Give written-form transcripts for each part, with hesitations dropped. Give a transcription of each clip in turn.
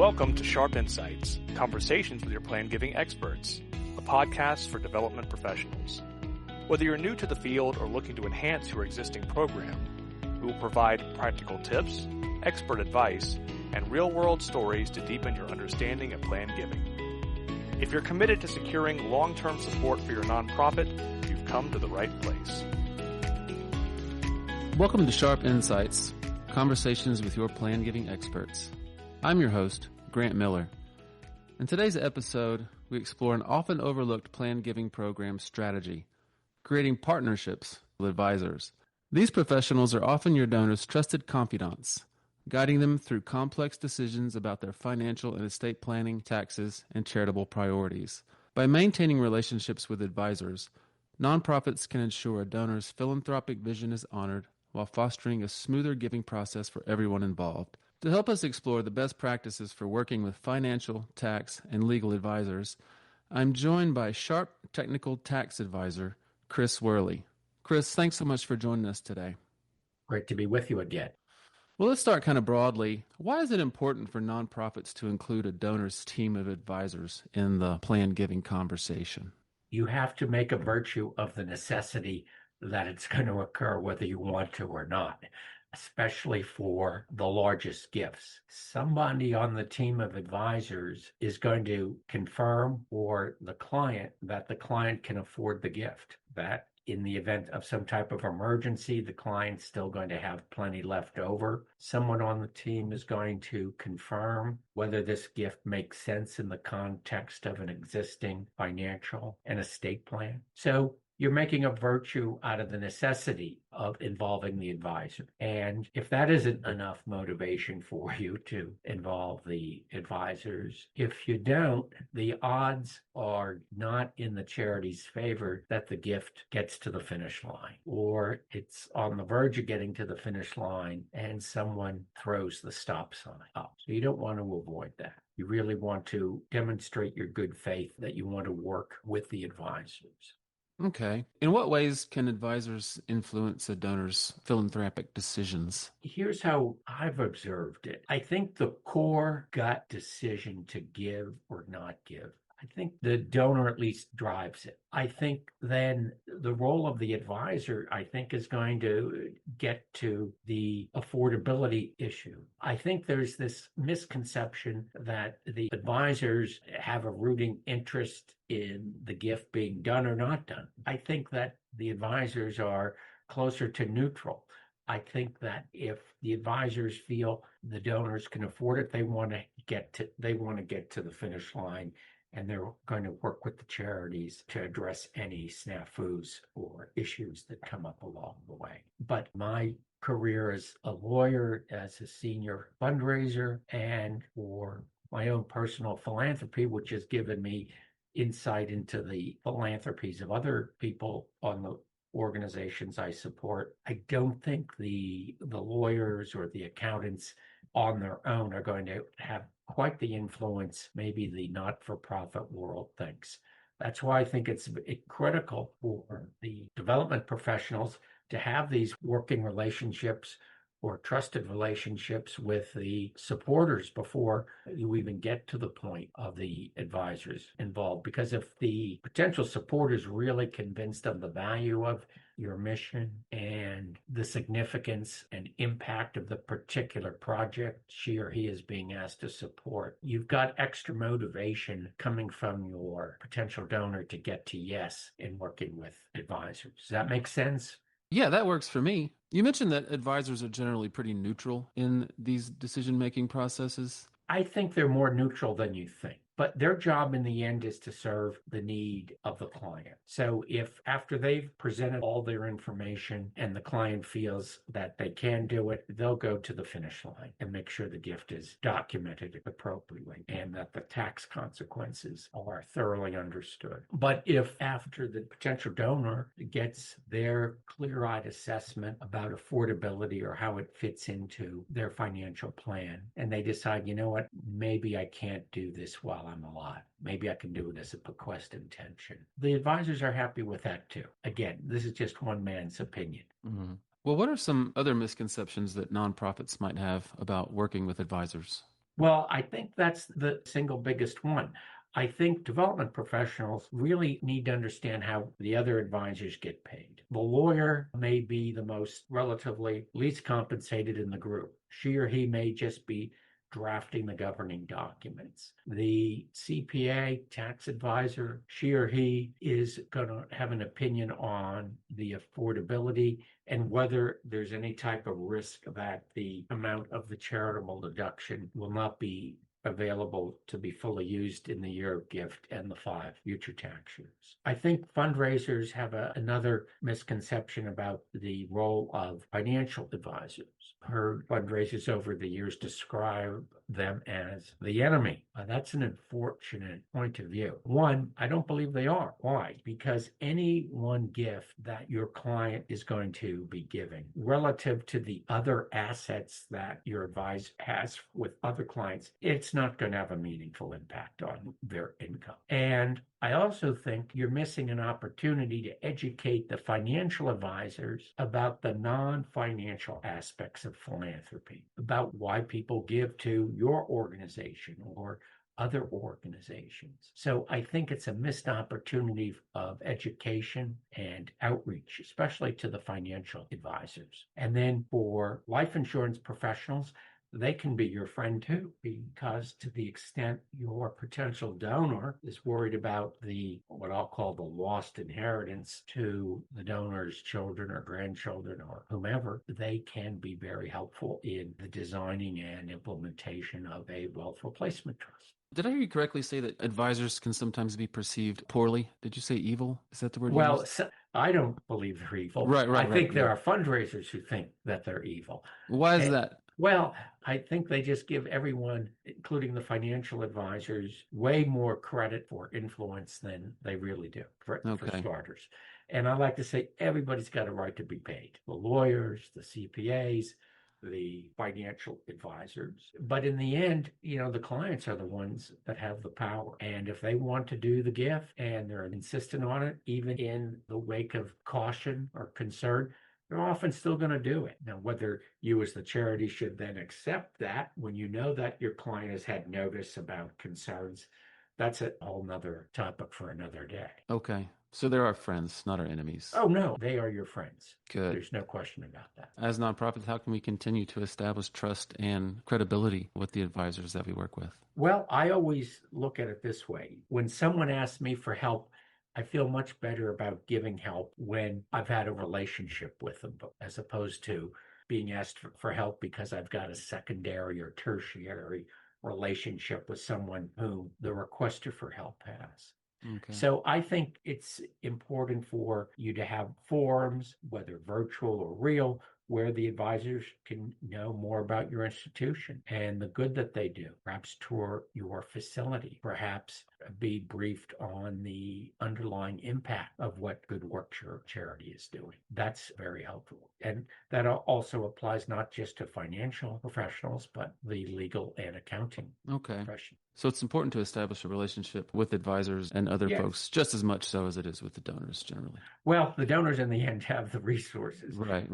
Welcome to Sharpe Insights, Conversations with Your Plan Giving Experts, a podcast for development professionals. Whether you're new to the field or looking to enhance your existing program, we will provide practical tips, expert advice, and real-world stories to deepen your understanding of plan giving. If you're committed to securing long-term support for your nonprofit, you've come to the right place. Welcome to Sharpe Insights, Conversations with Your Plan Giving Experts. I'm your host, Grant Miller. In today's episode, we explore an often overlooked plan giving program strategy, creating partnerships with advisors. These professionals are often your donors' trusted confidants, guiding them through complex decisions about their financial and estate planning, taxes, and charitable priorities. By maintaining relationships with advisors, nonprofits can ensure a donor's philanthropic vision is honored while fostering a smoother giving process for everyone involved. To help us explore the best practices for working with financial, tax, and legal advisors, I'm joined by Sharpe Technical Tax Advisor, Chris Woehrle. Chris, thanks so much for joining us today. Great to be with you again. Well, let's start kind of broadly. Why is it important for nonprofits to include a donor's team of advisors in the plan giving conversation? You have to make a virtue of the necessity that it's going to occur whether you want to or not, especially for the largest gifts. Somebody on the team of advisors is going to confirm for the client that the client can afford the gift, that in the event of some type of emergency, the client's still going to have plenty left over. Someone on the team is going to confirm whether this gift makes sense in the context of an existing financial and estate plan. So you're making a virtue out of the necessity of involving the advisor. And if that isn't enough motivation for you to involve the advisors, if you don't, the odds are not in the charity's favor that the gift gets to the finish line, or it's on the verge of getting to the finish line and someone throws the stop sign up. So you don't want to avoid that. You really want to demonstrate your good faith that you want to work with the advisors. Okay. In what ways can advisors influence a donor's philanthropic decisions? Here's how I've observed it. I think the core gut decision to give or not give, I think the donor at least drives it. I think then the role of the advisor, I think, is going to get to the affordability issue. I think there's this misconception that the advisors have a rooting interest in the gift being done or not done. I think that the advisors are closer to neutral. I think that if the advisors feel the donors can afford it, they want to get to the finish line. And they're going to work with the charities to address any snafus or issues that come up along the way. But my career as a lawyer, as a senior fundraiser, and for my own personal philanthropy, which has given me insight into the philanthropies of other people on the organizations I support, I don't think the lawyers or the accountants on their own are going to have quite the influence maybe the not-for-profit world thinks. That's why I think it's critical for the development professionals to have these working relationships or trusted relationships with the supporters before you even get to the point of the advisors involved. Because if the potential supporter is really convinced of the value of your mission and the significance and impact of the particular project she or he is being asked to support, you've got extra motivation coming from your potential donor to get to yes in working with advisors. Does that make sense? Yeah, that works for me. You mentioned that advisors are generally pretty neutral in these decision-making processes. I think they're more neutral than you think. But their job in the end is to serve the need of the client. So if after they've presented all their information and the client feels that they can do it, they'll go to the finish line and make sure the gift is documented appropriately and that the tax consequences are thoroughly understood. But if after the potential donor gets their clear-eyed assessment about affordability or how it fits into their financial plan, and they decide, you know what, maybe I can't do this while I'm alive. Maybe I can do it as a bequest intention. The advisors are happy with that too. Again, this is just one man's opinion. Mm-hmm. Well, what are some other misconceptions that nonprofits might have about working with advisors? Well, I think that's the single biggest one. I think development professionals really need to understand how the other advisors get paid. The lawyer may be the most relatively least compensated in the group. She or he may just be drafting the governing documents. The CPA, tax advisor, she or he is going to have an opinion on the affordability and whether there's any type of risk that the amount of the charitable deduction will not be available to be fully used in the year of gift and the 5 future tax years. I think fundraisers have another misconception about the role of financial advisors. Heard fundraisers over the years describe them as the enemy. That's an unfortunate point of view. One, I don't believe they are. Why? Because any one gift that your client is going to be giving relative to the other assets that your advisor has with other clients, it's not going to have a meaningful impact on their income. And I also think you're missing an opportunity to educate the financial advisors about the non-financial aspects of philanthropy, about why people give to your organization or other organizations. So I think it's a missed opportunity of education and outreach, especially to the financial advisors. And then for life insurance professionals, they can be your friend too, because to the extent your potential donor is worried about what I'll call the lost inheritance to the donor's children or grandchildren or whomever, they can be very helpful in the designing and implementation of a wealth replacement trust. Did I hear you correctly say that advisors can sometimes be perceived poorly? Did you say evil? Is that the word you used? I don't believe they're evil. Right. I think there are fundraisers who think that they're evil. Why is that? Well, I think they just give everyone, including the financial advisors, way more credit for influence than they really do, for starters. And I like to say everybody's got a right to be paid. The lawyers, the CPAs, the financial advisors. But in the end, the clients are the ones that have the power. And if they want to do the gift and they're insistent on it, even in the wake of caution or concern, they're often still going to do it. Now, whether you as the charity should then accept that when you know that your client has had notice about concerns, that's a whole nother topic for another day. Okay. So they're our friends, not our enemies. Oh, no, they are your friends. Good. There's no question about that. As nonprofits, how can we continue to establish trust and credibility with the advisors that we work with? Well, I always look at it this way. When someone asks me for help, I feel much better about giving help when I've had a relationship with them, as opposed to being asked for help because I've got a secondary or tertiary relationship with someone whom the requester for help has. Okay. So I think it's important for you to have forums, whether virtual or real, where the advisors can know more about your institution and the good that they do, perhaps tour your facility, perhaps be briefed on the underlying impact of what good work your charity is doing. That's very helpful. And that also applies not just to financial professionals, but the legal and accounting profession. So it's important to establish a relationship with advisors and other folks, just as much so as it is with the donors generally. Well, the donors in the end have the resources. Right.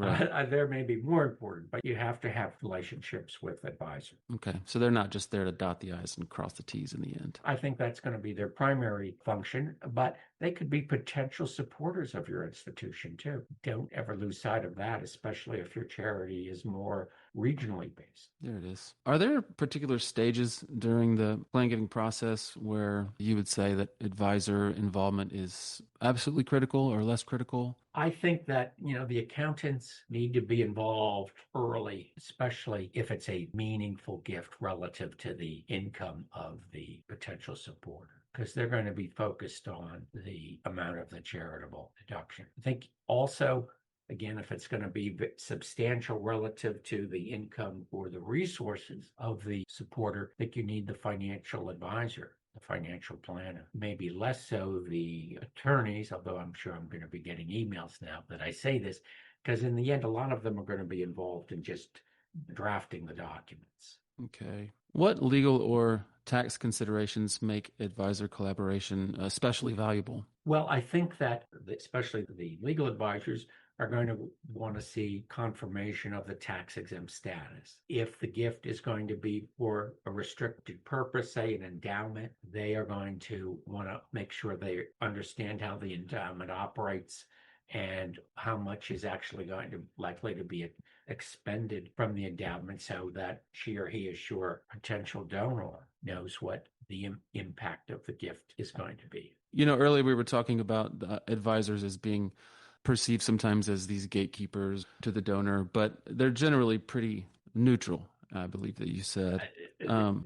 They're maybe more important, but you have to have relationships with advisors. Okay. So they're not just there to dot the I's and cross the T's in the end. I think that's going to be their primary function, but they could be potential supporters of your institution too. Don't ever lose sight of that, especially if your charity is more regionally based. There it is. Are there particular stages during the plan giving process where you would say that advisor involvement is absolutely critical or less critical? I think that, the accountants need to be involved early, especially if it's a meaningful gift relative to the income of the potential supporter, because they're going to be focused on the amount of the charitable deduction. I think also, again, if it's going to be substantial relative to the income or the resources of the supporter, I think you need the financial advisor, the financial planner, maybe less so the attorneys, although I'm sure I'm going to be getting emails now that I say this, because in the end, a lot of them are going to be involved in just drafting the documents. Okay. What legal or tax considerations make advisor collaboration especially valuable? Well, I think that especially the legal advisors are going to want to see confirmation of the tax exempt status. If the gift is going to be for a restricted purpose, say an endowment, they are going to want to make sure they understand how the endowment operates and how much is actually likely to be expended from the endowment, so that she or he is sure potential donor knows what the impact of the gift is going to be. Earlier we were talking about advisors as being perceived sometimes as these gatekeepers to the donor, but they're generally pretty neutral, I believe that you said.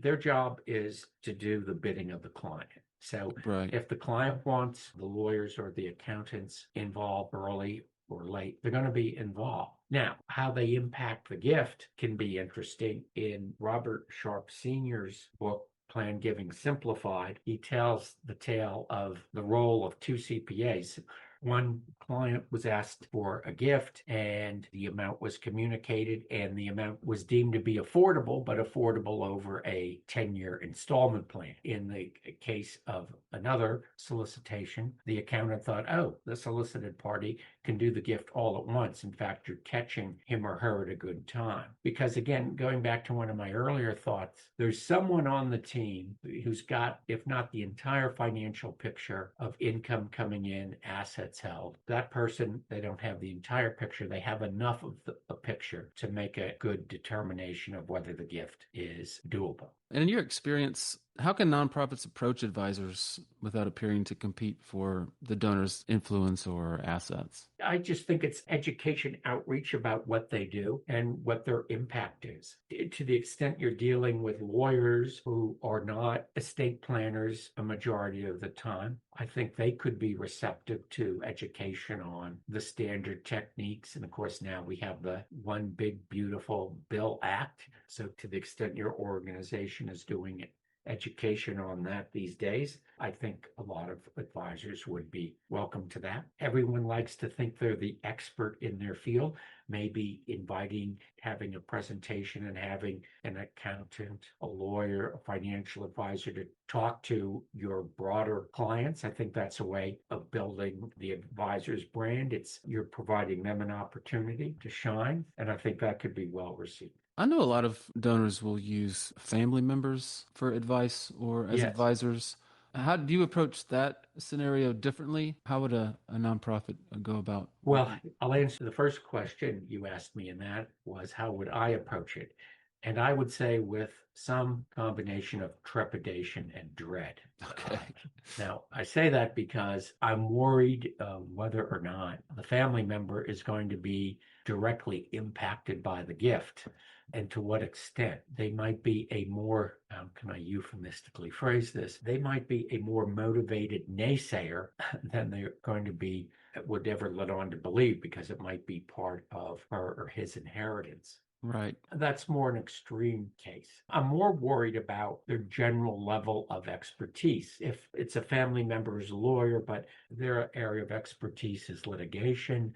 Their job is to do the bidding of the client. So right. If the client wants the lawyers or the accountants involved early or late, they're going to be involved. Now, how they impact the gift can be interesting. In Robert Sharpe Sr.'s book, Plan Giving Simplified, he tells the tale of the role of two CPAs. One client was asked for a gift and the amount was communicated and the amount was deemed to be affordable, but affordable over a 10-year installment plan. In the case of another solicitation, the accountant thought, oh, the solicited party can do the gift all at once. In fact, you're catching him or her at a good time. Because again, going back to one of my earlier thoughts, there's someone on the team who's got, if not the entire financial picture of income coming in, assets held. That person, they don't have the entire picture. They have enough of a picture to make a good determination of whether the gift is doable. And in your experience, how can nonprofits approach advisors without appearing to compete for the donor's influence or assets? I just think it's education outreach about what they do and what their impact is. To the extent you're dealing with lawyers who are not estate planners a majority of the time, I think they could be receptive to education on the standard techniques. And of course, now we have the One Big Beautiful Bill Act. So to the extent your organization is doing education on that these days, I think a lot of advisors would be welcome to that. Everyone likes to think they're the expert in their field. Maybe having a presentation and having an accountant, a lawyer, a financial advisor to talk to your broader clients. I think that's a way of building the advisor's brand. You're providing them an opportunity to shine, and I think that could be well received. I know a lot of donors will use family members for advice or as advisors. How do you approach that scenario differently? How would a nonprofit go about? Well, I'll answer the first question you asked me, and that was how would I approach it? And I would say with some combination of trepidation and dread. Okay. Now, I say that because I'm worried whether or not the family member is going to be directly impacted by the gift, and to what extent. They might be a more, can I euphemistically phrase this? They might be a more motivated naysayer than they're going to be, would ever let on to believe, because it might be part of her or his inheritance. Right. That's more an extreme case. I'm more worried about their general level of expertise. If it's a family member who's a lawyer, but their area of expertise is litigation,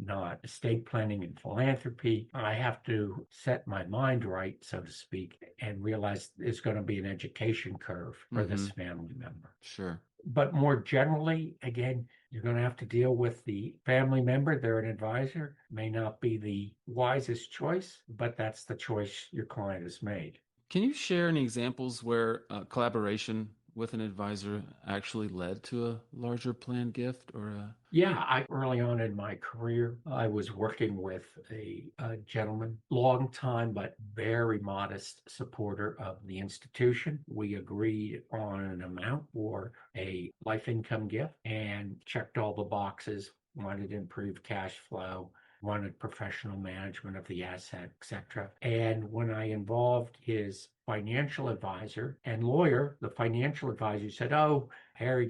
not estate planning and philanthropy, I have to set my mind right, so to speak, and realize there's going to be an education curve for this family member. Sure. But more generally, again, you're going to have to deal with the family member. They're an advisor. May not be the wisest choice, but that's the choice your client has made. Can you share any examples where collaboration with an advisor actually led to a larger planned gift or a... Yeah, early on in my career, I was working with a gentleman, long time, but very modest supporter of the institution. We agreed on an amount for a life income gift and checked all the boxes, wanted improved cash flow, wanted professional management of the asset, etc. And when I involved his financial advisor and lawyer, the financial advisor said, oh, Harry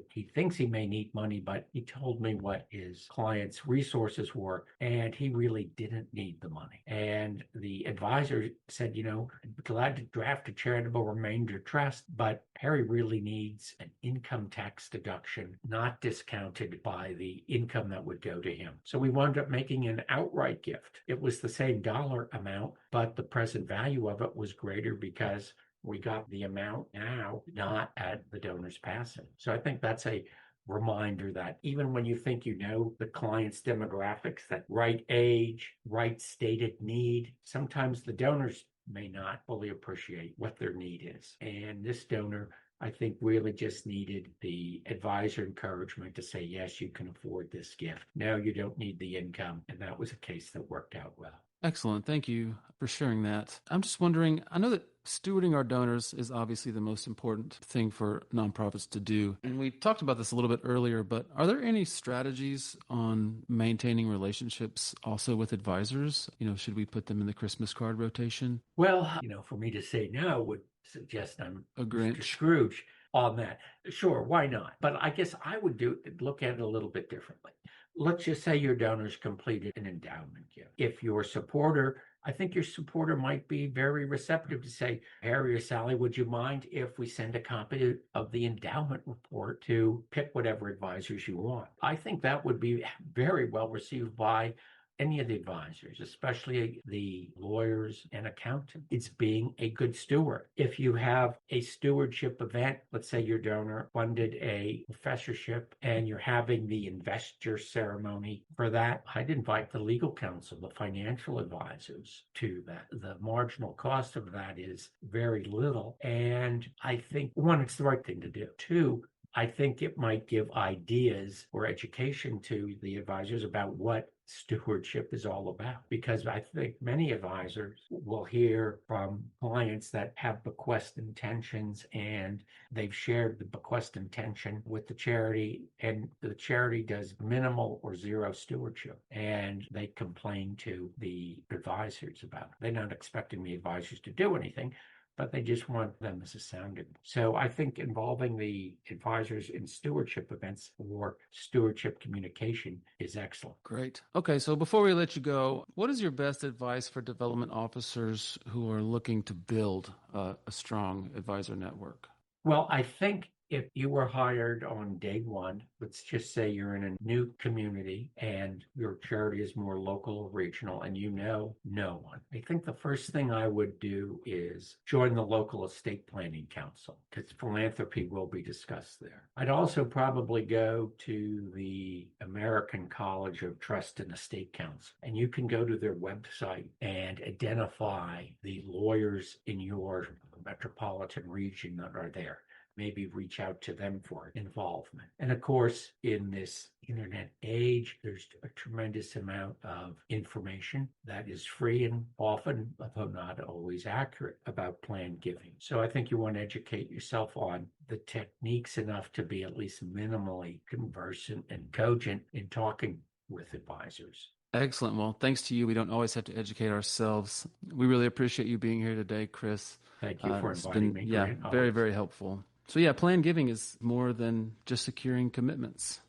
he thinks he may need money, but he told me what his client's resources were, and he really didn't need the money. And the advisor said, I'd be glad to draft a charitable remainder trust, but Harry really needs an income tax deduction, not discounted by the income that would go to him. So we wound up making an outright gift. It was the same dollar amount, but the present value of it was greater because we got the amount now, not at the donor's passing. So I think that's a reminder that even when you think you know the client's demographics, that right age, right stated need, sometimes the donors may not fully appreciate what their need is. And this donor, I think, really just needed the advisor encouragement to say, yes, you can afford this gift. No, you don't need the income. And that was a case that worked out well. Excellent. Thank you for sharing that. I'm just wondering, I know that stewarding our donors is obviously the most important thing for nonprofits to do. And we talked about this a little bit earlier, but are there any strategies on maintaining relationships also with advisors? Should we put them in the Christmas card rotation? Well, for me to say no would suggest I'm a Grinch. Scrooge on that. Sure, why not? But I guess I would look at it a little bit differently. Let's just say your donors completed an endowment gift. If your supporter, I think your supporter might be very receptive to say, Harry or Sally, would you mind if we send a copy of the endowment report to pick whatever advisors you want? I think that would be very well received by any of the advisors, especially the lawyers and accountants. It's being a good steward. If you have a stewardship event, let's say your donor funded a professorship and you're having the investor ceremony for that, I'd invite the legal counsel, the financial advisors to that. The marginal cost of that is very little. And I think, one, it's the right thing to do. Two, I think it might give ideas or education to the advisors about what stewardship is all about, because I think many advisors will hear from clients that have bequest intentions and they've shared the bequest intention with the charity, and the charity does minimal or zero stewardship, and they complain to the advisors about it. They're not expecting the advisors to do anything, but they just want them as a sounding board. So I think involving the advisors in stewardship events or stewardship communication is excellent. Great. Okay, so before we let you go, what is your best advice for development officers who are looking to build a strong advisor network? Well, I think if you were hired on day one, let's just say you're in a new community and your charity is more local or regional and you know no one, I think the first thing I would do is join the local estate planning council, because philanthropy will be discussed there. I'd also probably go to the American College of Trust and Estate Counsel, and you can go to their website and identify the lawyers in your metropolitan region that are there. Maybe reach out to them for involvement. And of course, in this internet age, there's a tremendous amount of information that is free and often, although not always accurate, about plan giving. So I think you want to educate yourself on the techniques enough to be at least minimally conversant and cogent in talking with advisors. Excellent. Well, thanks to you. We don't always have to educate ourselves. We really appreciate you being here today, Chris. Thank you for inviting me. Yeah, very, very helpful. So yeah, plan giving is more than just securing commitments.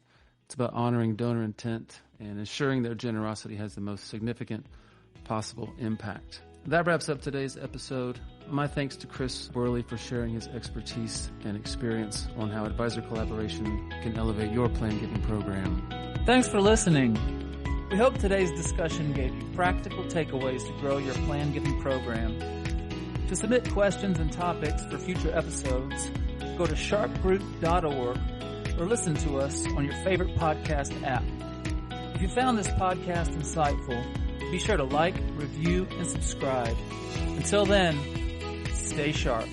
It's about honoring donor intent and ensuring their generosity has the most significant possible impact. That wraps up today's episode. My thanks to Chris Woehrle for sharing his expertise and experience on how advisor collaboration can elevate your plan giving program. Thanks for listening. We hope today's discussion gave you practical takeaways to grow your plan giving program. To submit questions and topics for future episodes, go to sharpegroup.org or listen to us on your favorite podcast app. If you found this podcast insightful, be sure to like, review, and subscribe. Until then, stay sharp.